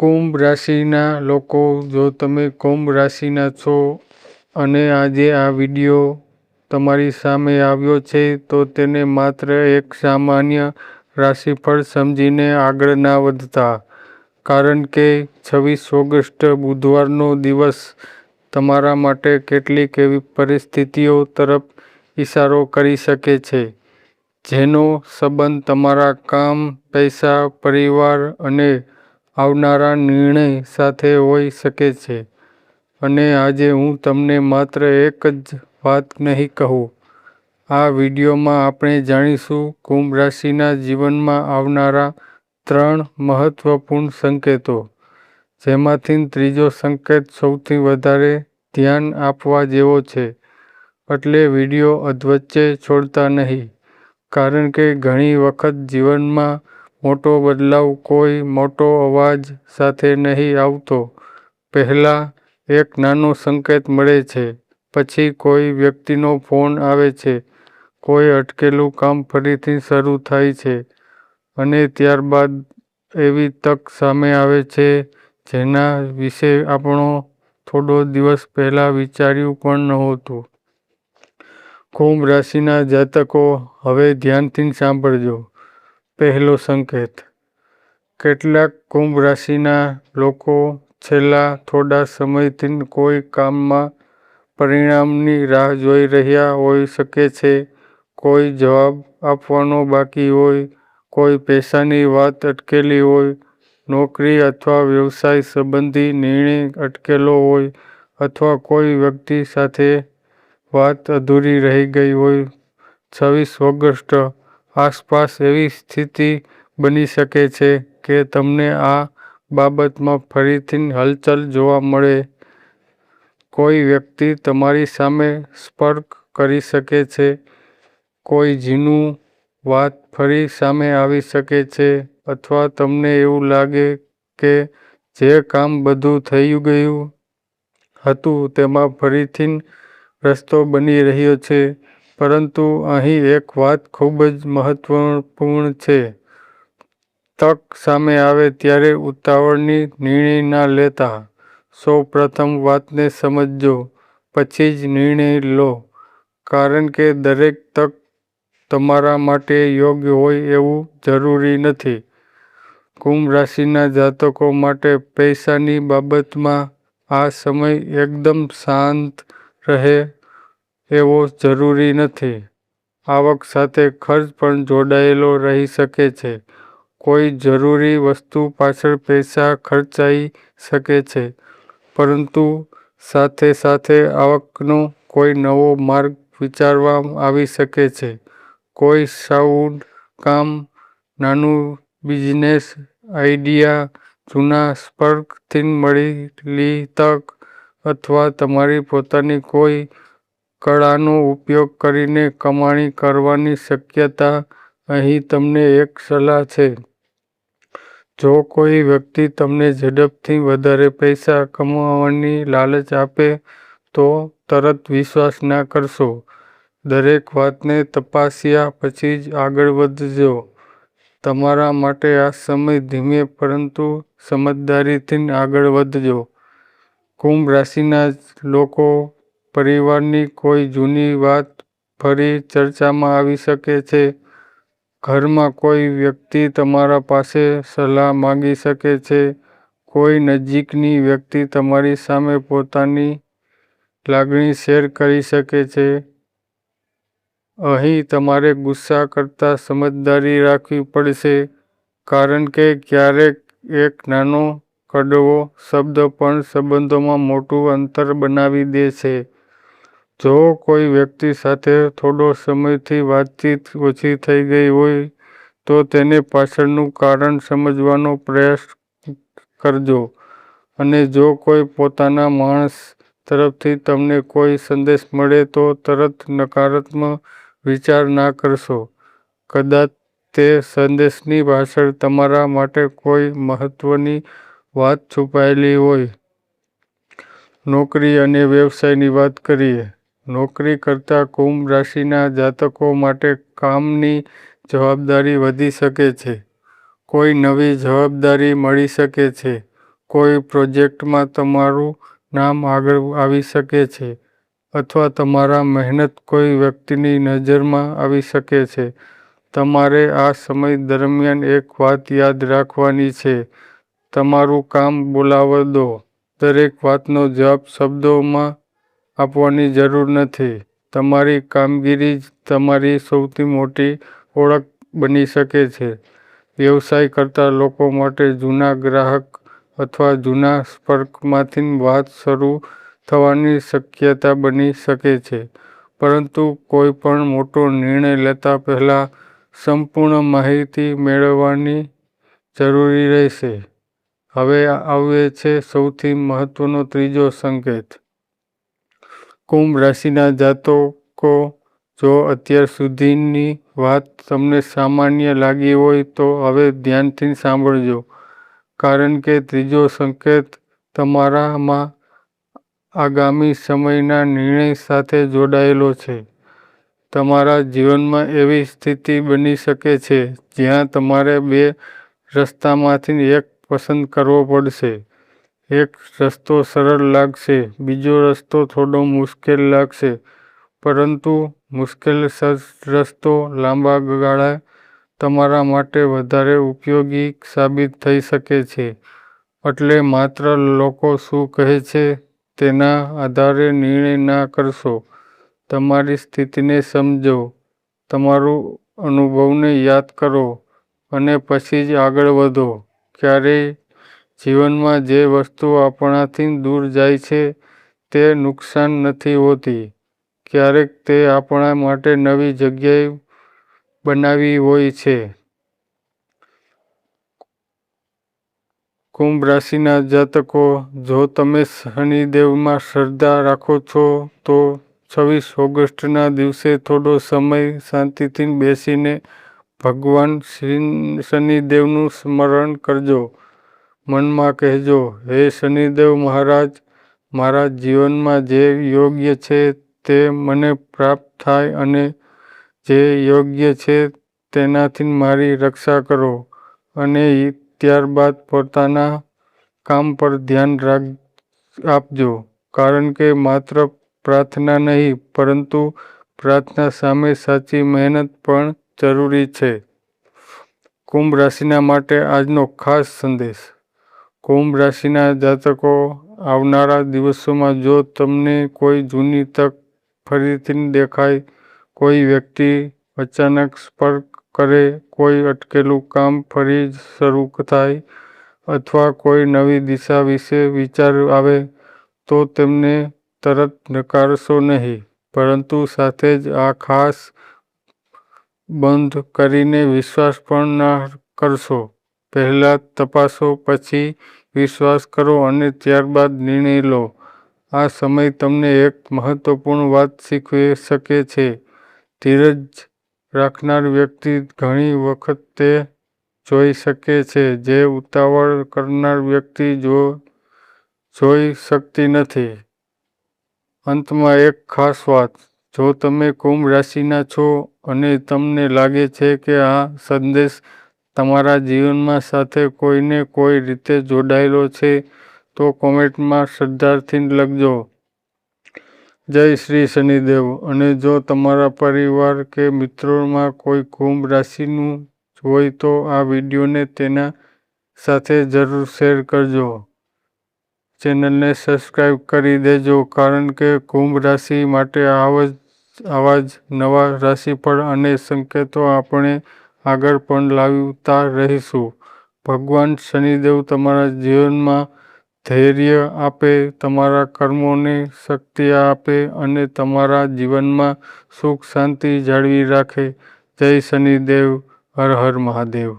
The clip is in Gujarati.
કુંભ રાશિના લોકો, જો તમે કુંભ રાશિના છો અને આજે આ વિડીયો તમારી સામે આવ્યો છે તો તેને માત્ર એક સામાન્ય રાશિફળ સમજીને આગળ ના વધતા, કારણ કે 26 ઓગસ્ટ બુધવારનો દિવસ તમારા માટે કેટલીક એવી પરિસ્થિતિઓ તરફ ઇશારો કરી શકે છે જેનો સંબંધ તમારા કામ, પૈસા, પરિવાર અને આવનારા નિર્ણય સાથે હોઈ શકે છે. અને આજે હું તમને માત્ર એક જ વાત નહીં કહું. આ વિડીયોમાં આપણે જાણીશું કુંભ રાશિના જીવનમાં આવનારા 3 મહત્વપૂર્ણ સંકેતો, જેમાંથી ત્રીજો સંકેત સૌથી વધારે ધ્યાન આપવા જેવો છે. એટલે વિડીયો અધવચ્ચે છોડતા નહીં, કારણ કે ઘણી વખત જીવનમાં મોટો બદલાવ કોઈ મોટો અવાજ સાથે નહીં આવતો. પહેલા એક નાનો સંકેત મળે છે, પછી કોઈ વ્યક્તિનો ફોન આવે છે, કોઈ અટકેલું કામ ફરીથી શરૂ થાય છે અને ત્યારબાદ એવી તક સામે આવે છે જેના વિશે આપણો થોડો દિવસ પહેલા વિચાર્યું પણ નહોતું. કુંભ રાશિના જાતકો, હવે ધ્યાનથી સાંભળજો. પહેલો સંકેત. કેટલાક કુંભ રાશિના લોકો છેલ્લા થોડા સમયથી કોઈ કામમાં પરિણામની રાહ જોઈ રહ્યા હોઈ શકે છે. કોઈ જવાબ આપવાનો બાકી હોય, કોઈ પૈસાની વાત અટકેલી હોય, નોકરી અથવા વ્યવસાય સંબંધી નિર્ણય અટકેલો હોય, અથવા કોઈ વ્યક્તિ સાથે વાત અધૂરી રહી ગઈ હોય. 26 ઓગસ્ટ આસપાસ એવી સ્થિતિ બની શકે છે કે તમને આ બાબતમાં ફરીથી હલચલ જોવા મળે. કોઈ વ્યક્તિ તમારી સામે સંપર્ક કરી શકે છે, કોઈ જૂની વાત ફરી સામે આવી શકે છે, અથવા તમને એવું લાગે કે જે કામ બંધ થઈ ગયું હતું તેમાં ફરીથી રસ્તો બની રહ્યો છે. પરંતુ અહીં એક વાત ખૂબ જ મહત્વપૂર્ણ છે. તક સામે આવે ત્યારે ઉતાવળની નિર્ણય ના લેતા. સૌ પ્રથમ વાતને સમજો, પછી જ નિર્ણય લો, કારણ કે દરેક તક તમારા માટે યોગ્ય હોય એવું જરૂરી નથી. કુંભ રાશિના જાતકો માટે પૈસાની બાબતમાં આ સમય એકદમ શાંત રહે એવો જરૂરી નથી. આવક સાથે ખર્ચ પણ જોડાયેલો રહી શકે છે. કોઈ જરૂરી વસ્તુ પાછળ પૈસા ખર્ચાઈ શકે છે, પરંતુ સાથે સાથે આવકનો કોઈ નવો માર્ગ વિચારવામાં આવી શકે છે. કોઈ સાઉન્ડ કામ, નાનું બિઝનેસ આઈડિયા, જૂના સંપર્કથી મળેલી તક, અથવા તમારી પોતાની કોઈ કળાનો ઉપયોગ કરીને કમાણી કરવાની શક્યતા. અહીં તમને એક સલાહ છે. જો કોઈ વ્યક્તિ તમને ઝડપથી વધારે પૈસા કમાવાની લાલચ આપે તો તરત વિશ્વાસ ના કરશો. દરેક વાતને તપાસ્યા પછી જ આગળ વધજો. તમારા માટે આ સમય ધીમે પરંતુ સમજદારીથી આગળ વધજો. કુંભ રાશિના લોકો, પરિવારની કોઈ જૂની વાત ફરી ચર્ચામાં આવી શકે છે. ઘરમાં કોઈ વ્યક્તિ તમારા પાસે સલાહ માંગી શકે છે. કોઈ નજીકની વ્યક્તિ તમારી સામે પોતાની લાગણી શેર કરી શકે છે. અહીં તમારે ગુસ્સા કરતાં સમજદારી રાખવી પડશે, કારણ કે ક્યારેક એક નાનો કડવો શબ્દ પણ સંબંધોમાં મોટું અંતર બનાવી દે છે. જો કોઈ વ્યક્તિ સાથે થોડા સમયથી વાતચીત ઓછી થઈ ગઈ હોય તો તેને પાછળનું કારણ સમજવાનો પ્રયાસ કરજો. અને જો કોઈ પોતાના માણસ તરફથી તમને કોઈ સંદેશ મળે તો તરત નકારાત્મક વિચાર ના કરશો. કદાચ તે સંદેશની પાછળ તમારા માટે કોઈ મહત્વની વાત છુપાયેલી હોય. નોકરી અને વ્યવસાયની વાત કરીએ. નોકરી કરતા કુંભ રાશિના જાતકો માટે કામની જવાબદારી વધી શકે છે. કોઈ નવી જવાબદારી મળી શકે છે. કોઈ પ્રોજેક્ટમાં તમારું નામ આગળ આવી શકે છે અથવા તમારા મહેનત કોઈ વ્યક્તિની નજરમાં આવી શકે છે. તમારે આ સમય દરમિયાન એક વાત યાદ રાખવાની છે. તમારું કામ બોલાવવા દો. દરેક વાતનો જવાબ શબ્દોમાં આપવાની જરૂર નથી. તમારી કામગીરી જ તમારી સૌથી મોટી ઓળખ બની શકે છે. વ્યવસાય કરતા લોકો માટે જૂના ગ્રાહક અથવા જૂના સંપર્કમાંથી વાત શરૂ થવાની શક્યતા બની શકે છે, પરંતુ કોઈ પણ મોટો નિર્ણય લેતા પહેલા સંપૂર્ણ માહિતી મેળવવાની જરૂરી રહેશે. હવે આવે છે સૌથી મહત્વનો ત્રીજો સંકેત. કુંભ રાશિના જાતકો, જો અત્યાર સુધીની વાત તમને સામાન્ય લાગી હોય તો હવે ધ્યાનથી સાંભળજો, કારણ કે ત્રીજો સંકેત તમારામાં આગામી સમયના નિર્ણય સાથે જોડાયેલો છે. તમારા જીવનમાં એવી સ્થિતિ બની શકે છે જ્યાં તમારે બે રસ્તામાંથી એક પસંદ કરવો પડશે. એક રસ્તો સરળ લાગશે, બીજો રસ્તો થોડો મુશ્કેલ લાગશે, પરંતુ મુશ્કેલ રસ્તો લાંબા ગાળે તમારા માટે વધારે ઉપયોગી સાબિત થઈ શકે છે. એટલે માત્ર લોકો શું કહે છે તેના આધારે નિર્ણય ના કરશો. તમારી સ્થિતિને સમજો, તમારા અનુભવને યાદ કરો અને પછી જ આગળ વધો. ક્યારેય જીવનમાં જે વસ્તુઓ આપણાથી દૂર જાય છે તે નુકસાન નથી હોતી. ક્યારેક તે આપણા માટે નવી જગ્યાએ બનાવી હોય છે. કુંભ રાશિના જાતકો, જો તમે શનિદેવમાં શ્રદ્ધા રાખો છો તો 26 ઓગસ્ટના દિવસે થોડો સમય શાંતિથી બેસીને ભગવાન શનિદેવનું સ્મરણ કરજો. મનમાં કહેજો, હે શનિદેવ મહારાજ, મારા જીવનમાં જે યોગ્ય છે તે મને પ્રાપ્ત થાય અને જે યોગ્ય છે તેનાથી મારી રક્ષા કરો. અને ત્યારબાદ પોતાના કામ પર ધ્યાન આપજો, કારણ કે માત્ર પ્રાર્થના નહીં પરંતુ પ્રાર્થના સામે સાચી મહેનત પણ જરૂરી છે. કુંભ રાશિના માટે આજનો ખાસ સંદેશ. કુંભ રાશિના જાતકો, આવનારા દિવસોમાં જો તમને કોઈ જૂની તક ફરીથી દેખાય, કોઈ વ્યક્તિ અચાનક સંપર્ક કરે, કોઈ અટકેલું કામ ફરી શરૂ થાય અથવા કોઈ નવી દિશા વિશે વિચાર આવે, તો તેમને તરત નકારશો નહીં, પરંતુ સાથે જ આ ખાસ બંધ કરીને વિશ્વાસ પણ ના કરશો. પહેલા તપાસો, પછી વિશ્વાસ કરો અને ત્યારબાદ નિર્ણય લો. આ સમય તમને એક મહત્વપૂર્ણ વાત શીખવી શકે છે. ધીરજ રાખનાર વ્યક્તિ ઘણી વખત તે જોઈ શકે છે જે ઉતાવળ કરનાર વ્યક્તિ જોઈ શકતી નથી. અંતમાં એક ખાસ વાત. જો તમે કુંભ રાશિના છો અને તમને લાગે છે કે આ સંદેશ તમારા જીવન સાથે કોઈને કોઈ રીતે જોડાયેલો છે, તો કોમેન્ટમાં શ્રદ્ધાથી લખજો, જય શ્રી શનિદેવ. અને જો તમારા પરિવાર કે મિત્રોમાં કોઈ કુંભ રાશિનું હોય તો આ વિડીયોને તેના સાથે જરૂર શેર કરજો. ચેનલને સબસ્ક્રાઈબ કરી દેજો, કારણ કે કુંભ રાશિ માટે આવા જ નવા રાશિફળ અને સંકેતો આપણે આગળ પણ લાવતા રહીશું. ભગવાન શનિદેવ તમારા જીવનમાં ધૈર્ય આપે, તમારા કર્મોને શક્તિ આપે અને તમારા જીવનમાં સુખ શાંતિ જાળવી રાખે. જય શનિદેવ. હર હર મહાદેવ.